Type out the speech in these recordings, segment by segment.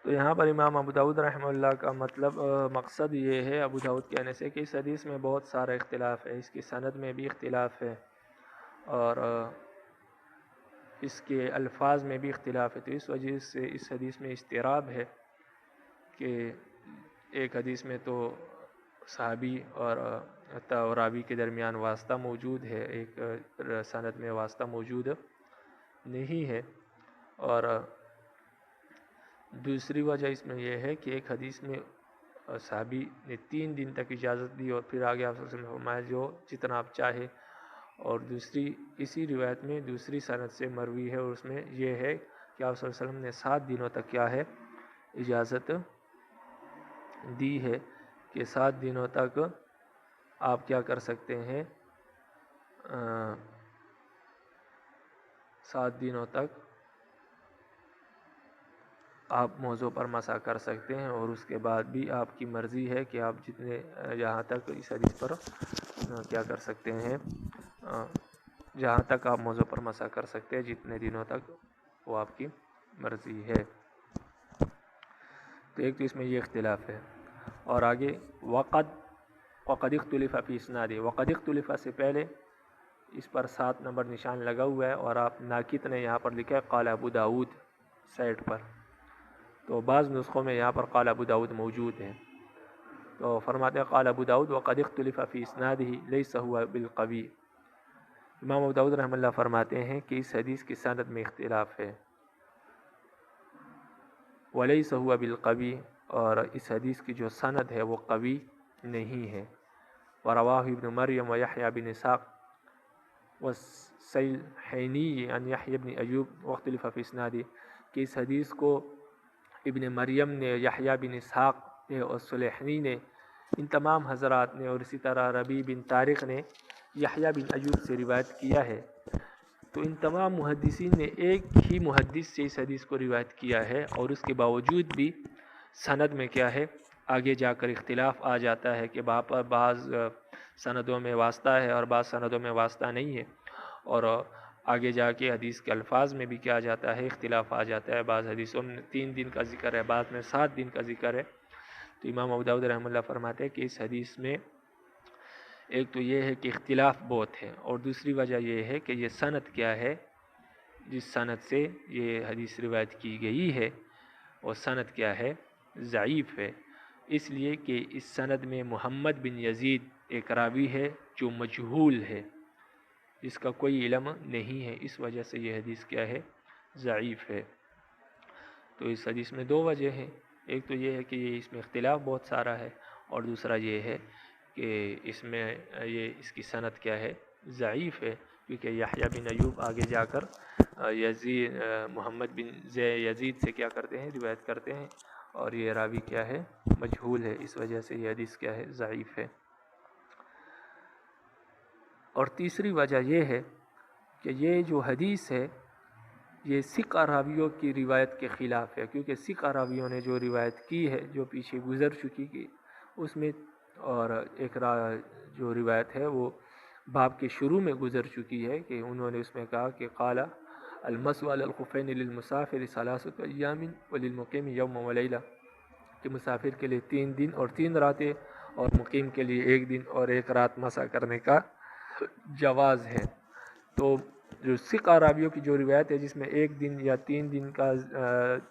تو یہاں پر امام ابو داؤد رحمہ اللہ کا مقصد یہ ہے ابو داؤد کہنے سے کہ اس حدیث میں بہت سارا اختلاف ہے، اس کی سند میں بھی اختلاف ہے اور اس کے الفاظ میں بھی اختلاف ہے، تو اس وجہ سے اس حدیث میں اضطراب ہے کہ ایک حدیث میں تو صحابی اور راوی کے درمیان واسطہ موجود ہے، ایک سند میں واسطہ موجود نہیں ہے، اور دوسری وجہ اس میں یہ ہے کہ ایک حدیث میں صحابی نے 3 دن تک اجازت دی اور پھر آگے آپ صلی اللہ علیہ وسلم نے فرمایا جو جتنا آپ چاہے، اور دوسری اسی روایت میں دوسری سند سے مروی ہے اور اس میں یہ ہے کہ آپ صلی اللہ علیہ وسلم نے 7 دنوں تک کیا ہے اجازت دی ہے کہ 7 دنوں تک آپ کیا کر سکتے ہیں، 7 دنوں تک آپ موضوع پر مسح کر سکتے ہیں، اور اس کے بعد بھی آپ کی مرضی ہے کہ آپ جتنے جہاں تک اس حدیث پر کیا کر سکتے ہیں، جہاں تک آپ موضوع پر مسح کر سکتے ہیں جتنے دنوں تک وہ آپ کی مرضی ہے۔ تو ایک تو اس میں یہ اختلاف ہے، اور آگے وقد اختلف فی اسنادہ، وقد اختلف سے پہلے اس پر 7 نمبر نشان لگا ہوا ہے، اور آپ ناقد نے یہاں پر لکھا ہے قال ابو داؤد سائٹ پر، تو بعض نسخوں میں یہاں پر قال ابو داؤد موجود ہے، تو فرماتے ہیں قال ابو داؤد وقد اختلف فی اسنادہ لیس هو بالقوی۔ امام ابو داؤد رحمہ اللہ فرماتے ہیں کہ اس حدیث کی سند میں اختلاف ہے، ولیس هو بالقوی، اور اس حدیث کی جو سند ہے وہ قوی نہیں ہے۔ ورواه ابن مریم ویحییٰ بن اسحاق والسیلحینی عن یحییٰ بن ایوب واختلف فی اسنادہ، کہ اس حدیث کو ابن مریم نے، یحییٰ بن اسحاق نے اور سلیحنی نے، ان تمام حضرات نے، اور اسی طرح ربیع بن طارق نے یحییٰ بن ایوب سے روایت کیا ہے، تو ان تمام محدثین نے ایک ہی محدث سے اس حدیث کو روایت کیا ہے، اور اس کے باوجود بھی سند میں کیا ہے آگے جا کر اختلاف آ جاتا ہے کہ بعض سندوں میں واسطہ ہے اور بعض سندوں میں واسطہ نہیں ہے، اور آگے جا کے حدیث کے الفاظ میں بھی کیا جاتا ہے اختلاف آ جاتا ہے، بعض حدیثوں میں 3 دن کا ذکر ہے، بعض میں 7 دن کا ذکر ہے۔ تو امام ابو داؤد رحمہ اللہ فرماتے ہیں کہ اس حدیث میں ایک تو یہ ہے کہ اختلاف بہت ہے، اور دوسری وجہ یہ ہے کہ یہ سند کیا ہے، جس سند سے یہ حدیث روایت کی گئی ہے وہ سند کیا ہے، ضعیف ہے، اس لیے کہ اس سند میں محمد بن یزید ایک راوی ہے جو مجہول ہے، جس کا کوئی علم نہیں ہے، اس وجہ سے یہ حدیث کیا ہے، ضعیف ہے۔ تو اس حدیث میں 2 وجہ ہیں، ایک تو یہ ہے کہ اس میں اختلاف بہت سارا ہے، اور دوسرا یہ ہے کہ اس میں اس کی سند کیا ہے، ضعیف ہے، کیونکہ یحییٰ بن ایوب آگے جا کر محمد بن یزید سے کیا کرتے ہیں، روایت کرتے ہیں، اور یہ راوی کیا ہے، مجہول ہے، اس وجہ سے یہ حدیث کیا ہے، ضعیف ہے۔ اور تیسری وجہ یہ ہے کہ یہ جو حدیث ہے یہ ثقہ راویوں کی روایت کے خلاف ہے، کیونکہ ثقہ راویوں نے جو روایت کی ہے جو پیچھے گزر چکی کی اس میں، اور ایک جو روایت ہے وہ باب کے شروع میں گزر چکی ہے کہ انہوں نے اس میں کہا کہ قال المسح علی الخفین للمسافر 3 ایام وللمقیم یوم ولیلہ، کہ مسافر کے لیے 3 دن اور 3 راتیں، اور مقیم کے لیے 1 دن اور 1 رات مسح کرنے کا جواز ہے۔ تو جو ثقہ راویوں کی جو روایت ہے جس میں 1 دن یا 3 دن کا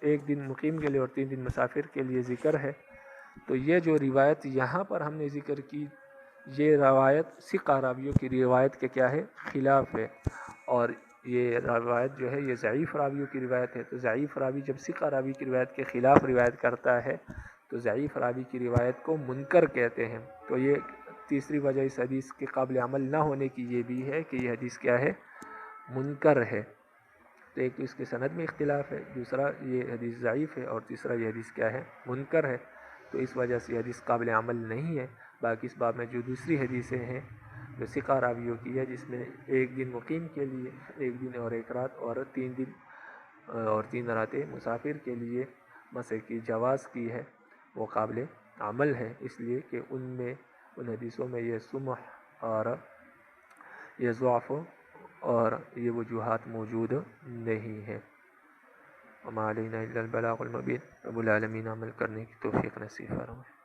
1 دن مقیم کے لیے اور 3 دن مسافر کے لیے ذکر ہے، تو یہ جو روایت یہاں پر ہم نے ذکر کی یہ روایت ثقہ راویوں کی روایت کے کیا ہے، خلاف ہے، اور یہ روایت جو ہے یہ ضعیف راویوں کی روایت ہے۔ تو ضعیف راوی جب ثقہ راوی کی روایت کے خلاف روایت کرتا ہے تو ضعیف راوی کی روایت کو منکر کہتے ہیں۔ تو یہ تیسری وجہ اس حدیث کے قابل عمل نہ ہونے کی یہ بھی ہے کہ یہ حدیث کیا ہے، منکر ہے۔ تو ایک تو اس کے سند میں اختلاف ہے، دوسرا یہ حدیث ضعیف ہے، اور تیسرا یہ حدیث کیا ہے، منکر ہے، تو اس وجہ سے یہ حدیث قابل عمل نہیں ہے۔ باقی اس باب میں جو دوسری حدیثیں ہیں جو ثقہ راویوں کی ہے جس میں 1 دن مقیم کے لیے 1 دن اور 1 رات اور 3 دن اور 3 راتیں مسافر کے لیے مسح کی جواز کی ہے، وہ قابل عمل ہے، اس لیے کہ ان حدیثوں میں یہ سمح اور یہ ضعف اور یہ وجوہات موجود نہیں ہیں۔ وما علینا الا البلاغ المبین. رب العالمین عمل کرنے کی توفیق نصیب فرمائے.